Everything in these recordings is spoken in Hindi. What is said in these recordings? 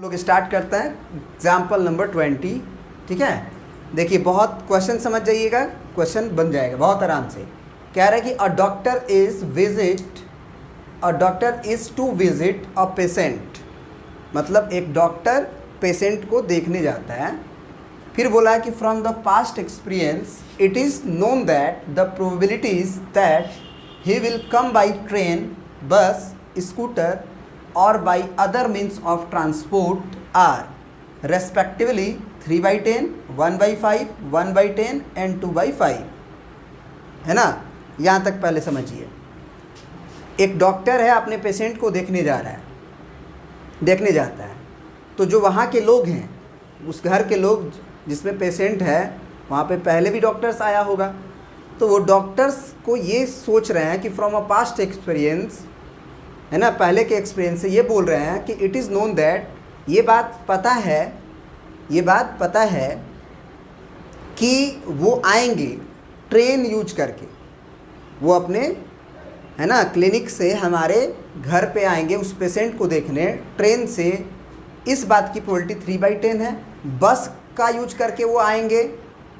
लोग स्टार्ट करते हैं एग्जाम्पल नंबर 20। ठीक है, देखिए बहुत क्वेश्चन समझ जाइएगा, क्वेश्चन बन जाएगा बहुत आराम से। कह रहा है कि a doctor is to visit a patient, मतलब एक डॉक्टर पेशेंट को देखने जाता है। फिर बोला है कि from the past experience it is known that the probabilities that he will come by train, बस, स्कूटर और by other means of transport are respectively 3/10, 1/5, 1/10 and 2/5। है ना, यहाँ तक पहले समझिए। एक डॉक्टर है, अपने पेशेंट को देखने जाता है, तो जो वहाँ के लोग हैं, उस घर के लोग जिसमें पेशेंट है, वहाँ पे पहले भी डॉक्टर्स आया होगा, तो वो डॉक्टर्स को ये सोच रहे हैं कि फ्रॉम अ पास्ट एक्सपीरियंस, है ना, पहले के एक्सपीरियंस से ये बोल रहे हैं कि इट इज़ नोन दैट, ये बात पता है कि वो आएंगे ट्रेन यूज करके, वो अपने, है ना, क्लिनिक से हमारे घर पे आएंगे उस पेशेंट को देखने ट्रेन से। इस बात की प्रोबेबिलिटी 3/10 है। बस का यूज करके वो आएंगे,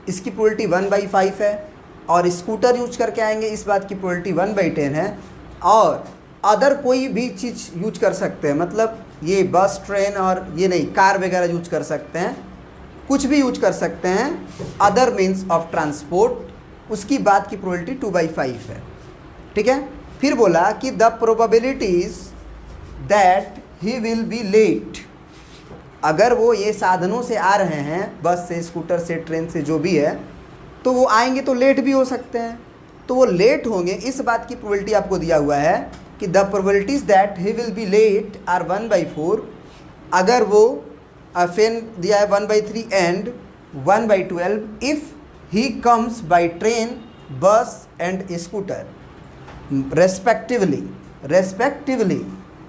इसकी प्रोबेबिलिटी 1/5 है। और स्कूटर यूज करके आएंगे, इस बात की प्रोबेबिलिटी 1/10 है। और अदर कोई भी चीज़ यूज कर सकते हैं, मतलब ये बस, ट्रेन और ये नहीं, कार वगैरह यूज कर सकते हैं, कुछ भी यूज कर सकते हैं, अदर मीन्स ऑफ ट्रांसपोर्ट, उसकी बात की प्रोबेबिलिटी 2/5 है। ठीक है, फिर बोला कि the probabilities that he will be late, अगर वो ये साधनों से आ रहे हैं, बस से, स्कूटर से, ट्रेन से, जो भी है, तो वो आएंगे तो लेट भी हो सकते हैं, तो वो लेट होंगे, इस बात की प्रोबेबिलिटी आपको दिया हुआ है कि the probabilities that he will be late are 1/4। अगर वो फेन दिया है 1/3 and 1/12 if he comes by train, bus and scooter respectively.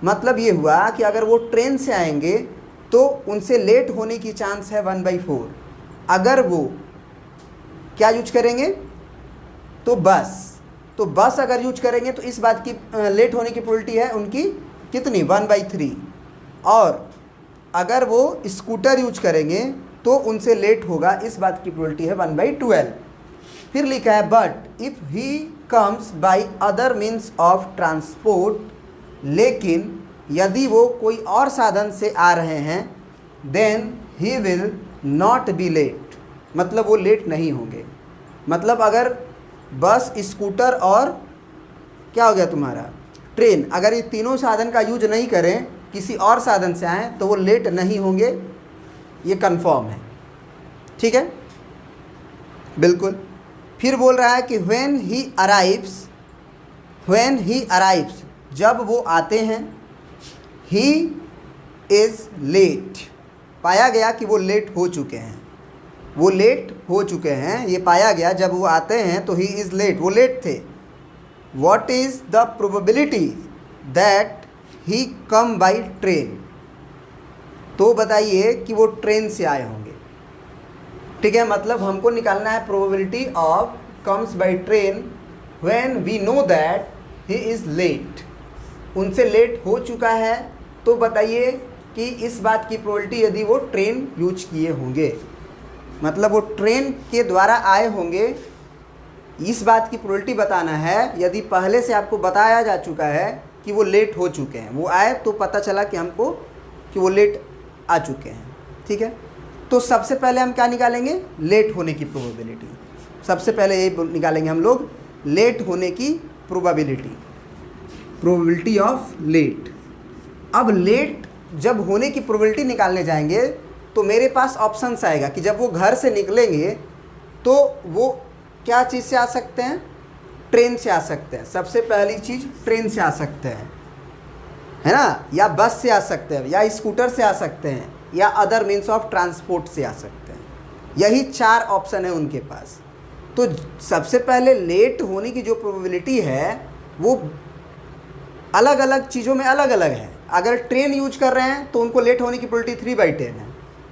मतलब ये हुआ कि अगर वो ट्रेन से आएंगे तो उनसे लेट होने की चांस है 1/4। अगर वो क्या यूज करेंगे, तो बस अगर यूज करेंगे तो इस बात की लेट होने की प्रोबेबिलिटी है उनकी कितनी, 1/3। और अगर वो स्कूटर यूज करेंगे तो उनसे लेट होगा, इस बात की प्रोबेबिलिटी है 1/12। फिर लिखा है but if he comes by other means of transport, लेकिन यदि वो कोई और साधन से आ रहे हैं, then he will not be late, मतलब वो लेट नहीं होंगे। मतलब अगर बस, स्कूटर और क्या हो गया तुम्हारा, ट्रेन, अगर ये तीनों साधन का यूज नहीं करें, किसी और साधन से आएँ, तो वो लेट नहीं होंगे, ये कंफर्म है। ठीक है, बिल्कुल। फिर बोल रहा है कि व्हेन ही अराइव्स, जब वो आते हैं, ही इज़ लेट, पाया गया कि वो लेट हो चुके हैं, ये पाया गया जब वो आते हैं तो ही इज़ लेट, वो लेट थे। What is the probability that he come by train, तो बताइए कि वो ट्रेन से आए होंगे। ठीक है, मतलब हमको निकालना है probability of comes by train when we know that he is late, उनसे लेट हो चुका है, तो बताइए कि इस बात की प्रोबेबिलिटी यदि वो ट्रेन यूज किए होंगे, मतलब वो ट्रेन के द्वारा आए होंगे, इस बात की प्रोबेबिलिटी बताना है। यदि पहले से आपको बताया जा चुका है कि वो लेट हो चुके हैं, वो आए तो पता चला कि हमको कि वो लेट आ चुके हैं। ठीक है, तो सबसे पहले हम क्या निकालेंगे, लेट होने की प्रोबेबिलिटी। सबसे पहले ये निकालेंगे हम लोग लेट होने की प्रोबेबिलिटी ऑफ लेट। अब लेट जब होने की प्रोबेबिलिटी निकालने जाएंगे तो मेरे पास ऑप्शंस आएगा कि जब वो घर से निकलेंगे तो वो क्या चीज़ से आ सकते हैं, ट्रेन से आ सकते हैं। सबसे पहली चीज़ ट्रेन से आ सकते हैं, है ना, या बस से आ सकते हैं, या स्कूटर से आ सकते हैं, या अदर मीन्स ऑफ ट्रांसपोर्ट से आ सकते हैं। यही 4 ऑप्शन है उनके पास। तो सबसे पहले लेट होने की जो प्रोबेबिलिटी है वो अलग अलग चीज़ों में अलग अलग है। अगर ट्रेन यूज कर रहे हैं तो उनको लेट होने की प्रोबेबिलिटी 3/10 है,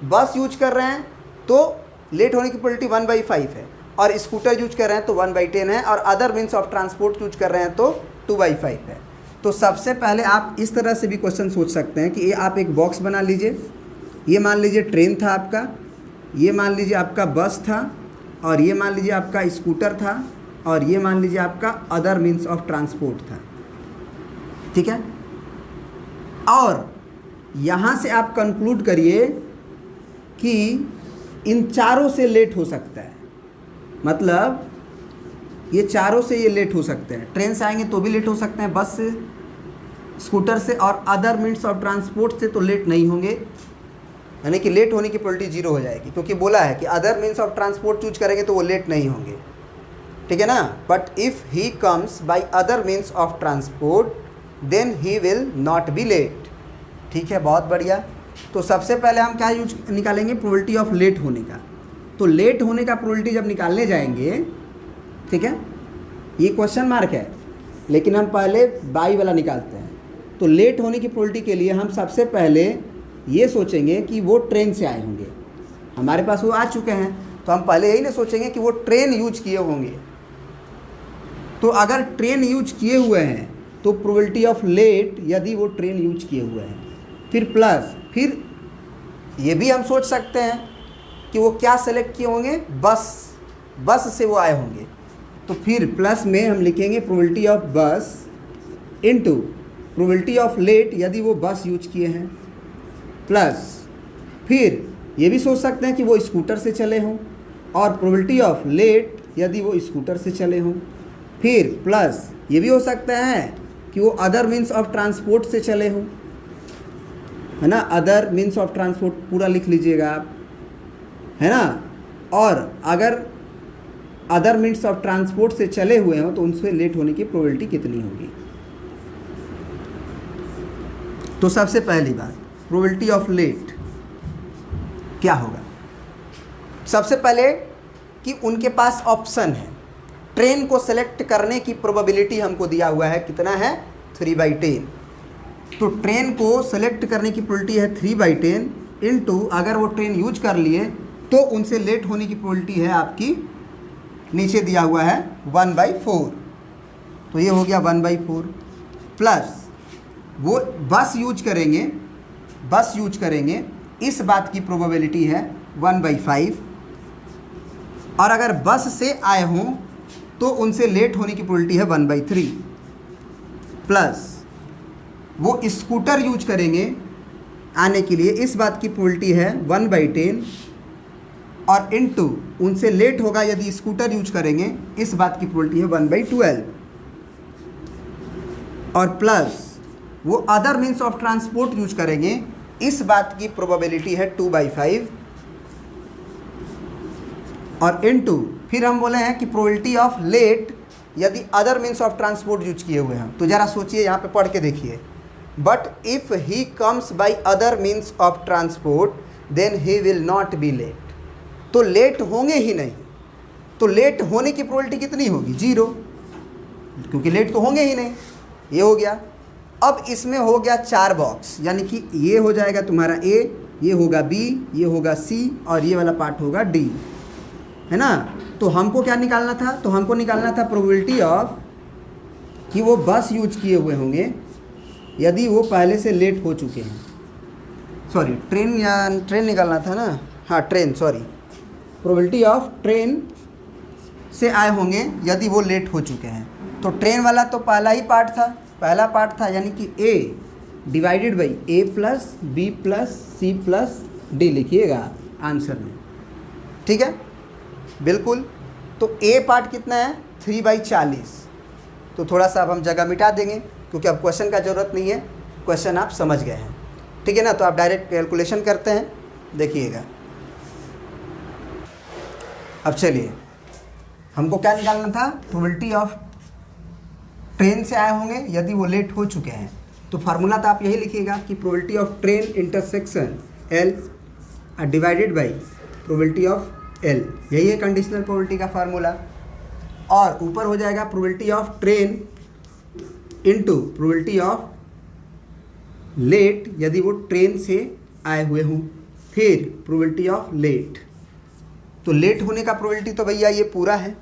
बस यूज कर रहे हैं तो लेट होने की प्रोबेबिलिटी 1/5 है, और स्कूटर यूज कर रहे हैं तो 1/10 है, और other means of transport use कर रहे हैं तो 2/5 है। तो सबसे पहले आप इस तरह से भी क्वेश्चन सोच सकते हैं कि ये आप एक बॉक्स बना लीजिए, ये मान लीजिए ट्रेन था आपका, ये मान लीजिए आपका बस था, और ये मान लीजिए आपका स्कूटर था, और ये मान लीजिए आपका अदर मीन्स ऑफ ट्रांसपोर्ट था। ठीक है, और यहाँ से आप कंक्लूड करिए कि इन चारों से लेट हो सकता है, मतलब ये चारों से ये लेट हो सकते हैं। ट्रेन से आएंगे तो भी लेट हो सकते हैं, बस से, स्कूटर से, और अदर मीन्स ऑफ ट्रांसपोर्ट से तो लेट नहीं होंगे, यानी कि लेट होने की प्रोबेबिलिटी जीरो हो जाएगी, क्योंकि बोला है कि other means of transport choose करेंगे तो वो लेट नहीं होंगे। ठीक है ना। But if he comes by other means of transport then he will not be late. ठीक है, बहुत बढ़िया। तो सबसे पहले हम क्या यूज निकालेंगे, प्रोबेबिलिटी ऑफ लेट होने का। तो लेट होने का प्रोबेबिलिटी जब निकालने जाएंगे, ठीक है, ये क्वेश्चन मार्क है, लेकिन हम पहले बाई वाला निकालते हैं। तो लेट होने की प्रोबेबिलिटी के लिए हम सबसे पहले ये सोचेंगे कि वो ट्रेन से आए होंगे, हमारे पास वो आ चुके हैं, तो हम पहले यही ना सोचेंगे कि वो ट्रेन यूज किए होंगे। तो अगर ट्रेन यूज किए हुए हैं तो प्रोबेबिलिटी ऑफ लेट, यदि वो ट्रेन यूज किए हुए हैं, फिर प्लस, फिर ये भी हम सोच सकते हैं कि वो क्या सेलेक्ट किए होंगे, बस से वो आए होंगे। तो फिर प्लस में हम लिखेंगे प्रोबेबिलिटी ऑफ बस इनटू प्रोबेबिलिटी ऑफ लेट यदि वो बस यूज किए हैं, प्लस फिर ये भी सोच सकते हैं कि वो स्कूटर से चले हों, और प्रोबेबिलिटी ऑफ लेट यदि वो स्कूटर से चले हों, फिर प्लस ये भी हो सकता है कि वो अदर मीन्स ऑफ ट्रांसपोर्ट से चले हों, है ना। अदर मीन्स ऑफ ट्रांसपोर्ट पूरा लिख लीजिएगा आप, है ना। और अगर अदर मीन्स ऑफ ट्रांसपोर्ट से चले हुए हों तो उनसे लेट होने की प्रोबेबिलिटी कितनी होगी। तो सबसे पहली बात, प्रोबेबिलिटी ऑफ लेट क्या होगा। सबसे पहले कि उनके पास ऑप्शन है, ट्रेन को सेलेक्ट करने की प्रोबेबिलिटी हमको दिया हुआ है, कितना है, 3/10। तो ट्रेन को सेलेक्ट करने की प्रोबेबिलिटी है 3/10 इनटू, अगर वो ट्रेन यूज कर लिए तो उनसे लेट होने की प्रोबेबिलिटी है आपकी, नीचे दिया हुआ है 1/4। तो ये हो गया 1/4, प्लस वो बस यूज करेंगे, इस बात की प्रोबेबिलिटी है 1/5, और अगर बस से आए हों तो उनसे लेट होने की प्रोबेबिलिटी है 1/3, प्लस वो स्कूटर यूज करेंगे आने के लिए, इस बात की प्रोबेबिलिटी है 1/10, और इनटू उनसे लेट होगा यदि स्कूटर यूज करेंगे, इस बात की प्रोबेबिलिटी है 1/12, और प्लस वो other means of transport use करेंगे, इस बात की प्रोबेबिलिटी है 2/5, और इनटू फिर हम बोले हैं कि प्रोबेबिलिटी ऑफ लेट यदि other means of transport use किए हुए हैं। तो ज़रा सोचिए, यहाँ पे पढ़ के देखिए, but if he comes by other means of transport then he will not be late. तो लेट होंगे ही नहीं, तो लेट होने की प्रोबेबिलिटी कितनी होगी, 0, क्योंकि लेट तो होंगे ही नहीं। ये हो गया। अब इसमें हो गया 4 बॉक्स, यानी कि ये हो जाएगा तुम्हारा A, ये होगा B, ये होगा C, और ये वाला पार्ट होगा D, है ना। तो हमको क्या निकालना था, तो हमको निकालना था प्रोबेबिलिटी ऑफ कि वो बस यूज किए हुए होंगे यदि वो पहले से लेट हो चुके हैं, सॉरी ट्रेन निकालना था ना, हाँ train, sorry, probability of train से आए होंगे यदि वो लेट हो चुके हैं। तो ट्रेन वाला तो पहला पार्ट था, यानी कि A divided by A plus B plus C plus D लिखिएगा आंसर में, ठीक है, बिल्कुल। तो A पार्ट कितना है, 3/40। तो थोड़ा सा अब हम जगह मिटा देंगे, क्योंकि अब क्वेश्चन का ज़रूरत नहीं है, क्वेश्चन आप समझ गए हैं, ठीक है ना। तो आप डायरेक्ट कैलकुलेशन करते हैं, देखिएगा। अब चलिए, हमको क्या निकालना था, प्रोबेबिलिटी ऑफ ट्रेन से आए होंगे यदि वो लेट हो चुके हैं। तो फार्मूला तो आप यही लिखिएगा कि probability of train intersection L divided by probability of L, यही है कंडीशनल प्रोबेबिलिटी का फार्मूला। और ऊपर हो जाएगा probability of train into probability of late यदि वो ट्रेन से आए हुए हों, फिर प्रोबेबिलिटी ऑफ लेट। तो लेट होने का प्रोबेबिलिटी तो भैया ये पूरा है,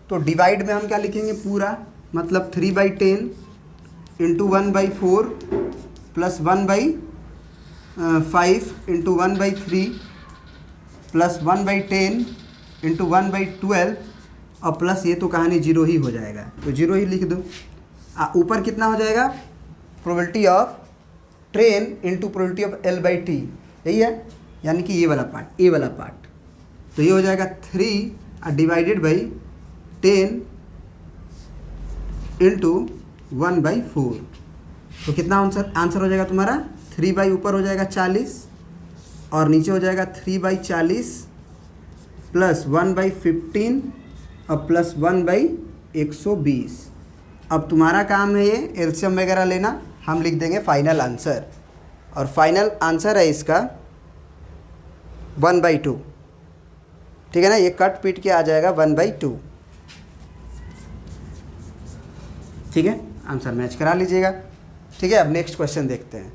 तो डिवाइड में हम क्या लिखेंगे, पूरा, मतलब 3/10 इंटू 1/4 प्लस 1/, 5/1/3 प्लस 1/10 इंटू 1/12 और प्लस ये तो कहानी जीरो ही हो जाएगा, तो जीरो ही लिख दो। ऊपर कितना हो जाएगा, probability of train into probability of L/T, यही है, यानी कि ये वाला पार्ट, ए वाला पार्ट। तो ये हो जाएगा 3 डिवाइडेड बाई 10 इंटू 1/4। तो कितना आंसर हो जाएगा तुम्हारा, 3 ऊपर हो जाएगा 40 और नीचे हो जाएगा 3/40 प्लस 1/15 और प्लस 1/120। अब तुम्हारा काम है ये एलसीएम वगैरह लेना, हम लिख देंगे फाइनल आंसर, और फाइनल आंसर है इसका 1/2। ठीक है ना, ये कट पीट के आ जाएगा 1/2। ठीक है, आंसर मैच करा लीजिएगा। ठीक है, अब नेक्स्ट क्वेश्चन देखते हैं।